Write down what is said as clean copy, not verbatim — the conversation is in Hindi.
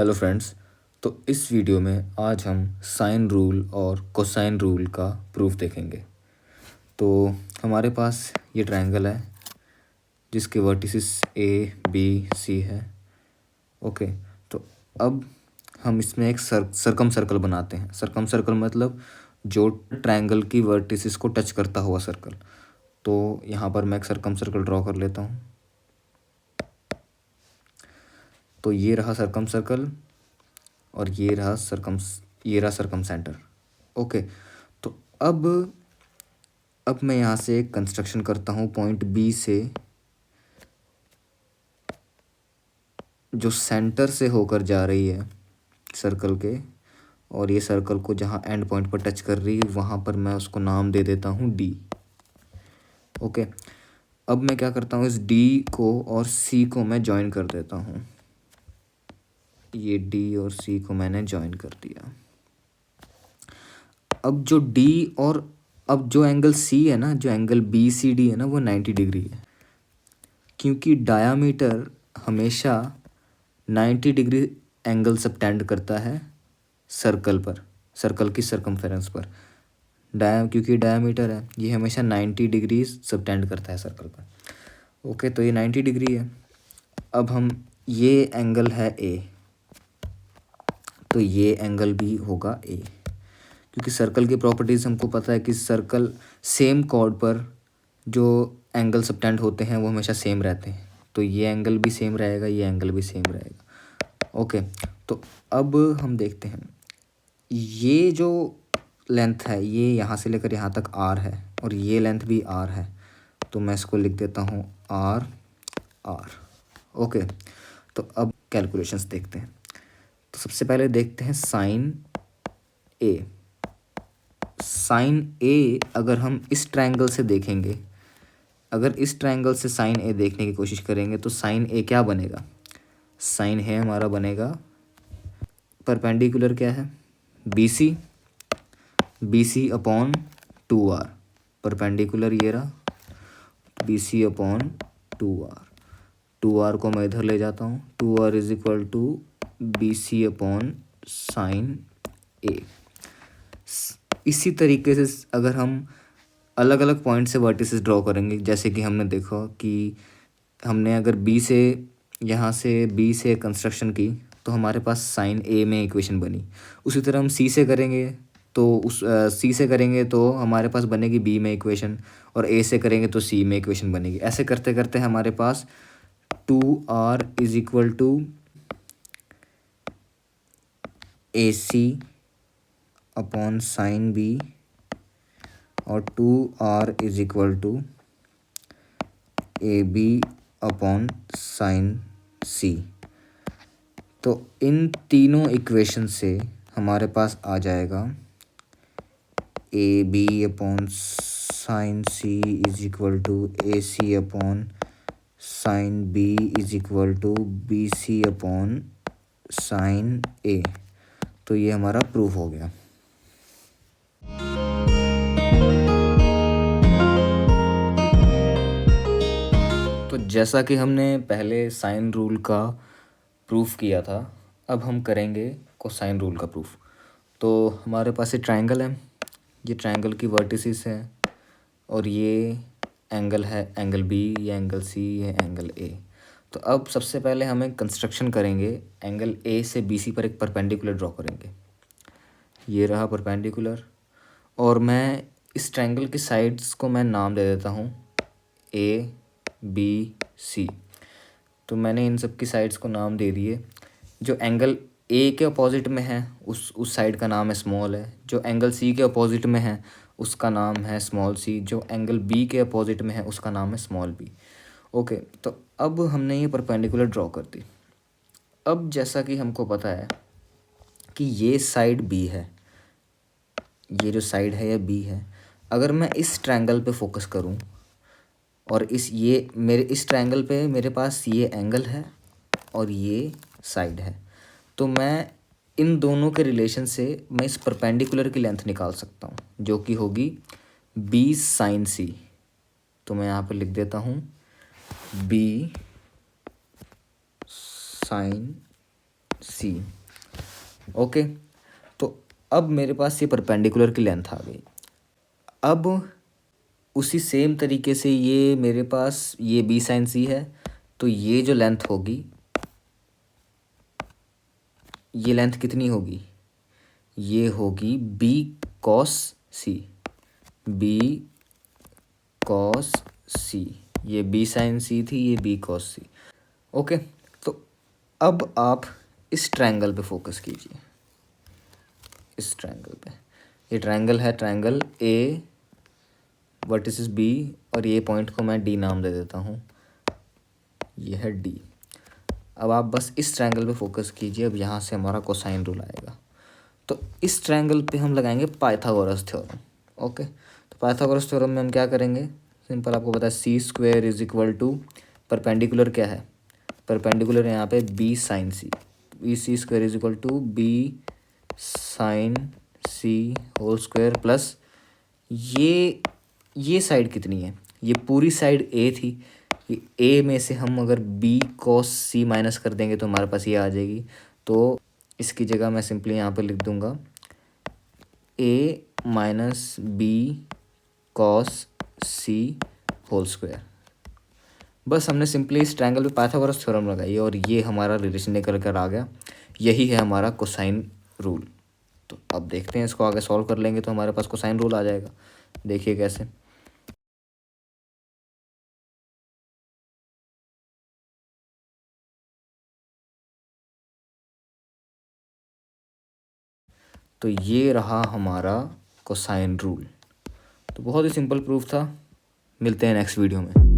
Hello friends. तो इस वीडियो में आज हम साइन रूल और कोसाइन रूल का प्रूफ देखेंगे। तो हमारे पास ये ट्रायंगल है जिसके वर्टिसेस ए बी सी है। ओके, तो अब हम इसमें एक सरकम सर्कल बनाते हैं। सरकम सर्कल मतलब जो ट्रायंगल की वर्टिसेस को टच करता हुआ सर्कल। तो यहाँ पर मैं एक सरकम सर्कल ड्रॉ कर लेता हूँ। तो ये रहा सरकम सर्कल और ये रहा सरकम सेंटर। ओके, तो अब मैं यहाँ से एक कंस्ट्रक्शन करता हूँ पॉइंट बी से, जो सेंटर से होकर जा रही है सर्कल के, और ये सर्कल को जहाँ एंड पॉइंट पर टच कर रही है वहाँ पर मैं उसको नाम दे देता हूँ डी। ओके, अब मैं क्या करता हूँ, इस डी को और सी को मैं ज्वाइन कर देता हूँ। ये डी और सी को मैंने ज्वाइन कर दिया। अब जो एंगल सी है ना, जो एंगल बी सी डी है ना, वो 90 डिग्री है, क्योंकि डायामीटर हमेशा 90 डिग्री एंगल सबटेंड करता है सर्कल पर, सर्कल की सरकमफेरेंस पर। क्योंकि डायामीटर है, ये हमेशा 90 डिग्री सबटेंड करता है सर्कल पर। ओके, तो ये 90 डिग्री है। अब हम, ये एंगल है ए, तो ये एंगल भी होगा ए, क्योंकि सर्कल की प्रॉपर्टीज़ हमको पता है कि सर्कल सेम कॉर्ड पर जो एंगल सबटेंड होते हैं वो हमेशा सेम रहते हैं। तो ये एंगल भी सेम रहेगा, ये एंगल भी सेम रहेगा। ओके, तो अब हम देखते हैं, ये जो लेंथ है ये यहाँ से लेकर यहाँ तक आर है और ये लेंथ भी आर है। तो मैं इसको लिख देता हूँ आर आर। ओके, तो अब कैलकुलेशंस देखते हैं। तो सबसे पहले देखते हैं साइन ए। साइन ए अगर हम इस ट्रायंगल से देखेंगे, अगर इस ट्रायंगल से साइन ए देखने की कोशिश करेंगे तो साइन ए क्या बनेगा, साइन ए हमारा बनेगा परपेंडिकुलर क्या है, B C upon 2r। Perpendicular ये रहा, बी सी अपॉन 2r को मैं इधर ले जाता हूँ। 2r is equal to B C upon sine A. इसी तरीके से अगर हम अलग अलग पॉइंट से वर्टिसेस ड्रॉ करेंगे, जैसे कि हमने देखा कि हमने अगर यहाँ से बी से कंस्ट्रक्शन की तो हमारे पास साइन ए में इक्वेशन बनी। उसी तरह हम सी से करेंगे तो हमारे पास बनेगी बी में इक्वेशन, और ए से करेंगे तो सी में इक्वेशन बनेगी। ऐसे करते करते हमारे पास 2r is equal to A C upon sine B और 2r is equal to A B upon sine C. तो इन तीनों इक्वेशन से हमारे पास आ जाएगा A B upon sine C is equal to A C upon sine B is equal to B C upon sine A. तो ये हमारा प्रूफ हो गया। तो जैसा कि हमने पहले साइन रूल का प्रूफ किया था, अब हम करेंगे कोसाइन रूल का प्रूफ। तो हमारे पास ये ट्रायंगल है, ये ट्रायंगल की वर्टिसेस है, और ये एंगल है एंगल बी, ये एंगल सी, ये एंगल ए। तो अब सबसे पहले हम एक कंस्ट्रक्शन करेंगे, एंगल ए से बी सी पर एक परपेंडिकुलर ड्रॉ करेंगे। ये रहा परपेंडिकुलर, और मैं इस ट्रायंगल की साइड्स को मैं नाम दे देता हूँ ए बी सी। तो मैंने इन सब की साइड्स को नाम दे दिए। जो एंगल ए के अपोजिट में है उस साइड का नाम है स्मॉल है, जो एंगल सी के अपोजिट में है उसका नाम है स्मॉल सी, जो एंगल बी के अपोजिट में है उसका नाम है स्मॉल बी। ओके, तो अब हमने ये परपेंडिकुलर ड्रॉ कर दी। अब जैसा कि हमको पता है कि ये साइड बी है, ये जो साइड है ये बी है। अगर मैं इस ट्रायंगल पे फोकस करूं और इस ट्रायंगल पे मेरे पास ये एंगल है और ये साइड है, तो मैं इन दोनों के रिलेशन से मैं इस परपेंडिकुलर की लेंथ निकाल सकता हूँ, जो कि होगी बी साइन सी। तो मैं यहाँ पर लिख देता हूँ बी साइन सी। ओके, तो अब मेरे पास ये परपेंडिकुलर की लेंथ आ गई। अब उसी सेम तरीके से ये मेरे पास ये बी साइन सी है, तो ये जो लेंथ होगी, ये लेंथ कितनी होगी, ये होगी बी कॉस सी, बी कॉस सी। ये बी साइन सी थी, ये बी कॉस सी। ओके, तो अब आप इस ट्रायंगल पे फोकस कीजिए, इस ट्रायंगल पे। ये ट्रायंगल है ट्रायंगल ए, वर्टिसिस बी, और ये पॉइंट को मैं डी नाम दे देता हूँ, ये है डी। अब आप बस इस ट्रायंगल पे फोकस कीजिए। अब यहाँ से हमारा कोसाइन रूल आएगा, तो इस ट्रायंगल पे हम लगाएंगे पाइथागोरस थ्योरम। ओके, तो पाइथागोरस थ्योरम में हम क्या करेंगे, सिंपल आपको पता है C square is equal to perpendicular क्या है, परपेंडिकुलर यहाँ पे B sine C, B C square is equal to B sine C whole square plus ये साइड कितनी है, ये पूरी साइड ए थी, ये ए में से हम अगर बी कॉस सी माइनस कर देंगे तो हमारे पास ये आ जाएगी। तो इसकी जगह मैं सिंपली यहाँ पे लिख दूँगा ए माइनस बी कॉस सी होल स्क्वायर। बस हमने सिंपली इस ट्रायंगल पे पाइथागोरस थ्योरम लगाई और ये हमारा रिलेशन निकल कर आ गया। यही है हमारा कोसाइन रूल। तो अब देखते हैं, इसको आगे सॉल्व कर लेंगे तो हमारे पास कोसाइन रूल आ जाएगा। देखिए कैसे। तो ये रहा हमारा कोसाइन रूल। तो बहुत ही सिंपल प्रूफ था। मिलते हैं नेक्स्ट वीडियो में।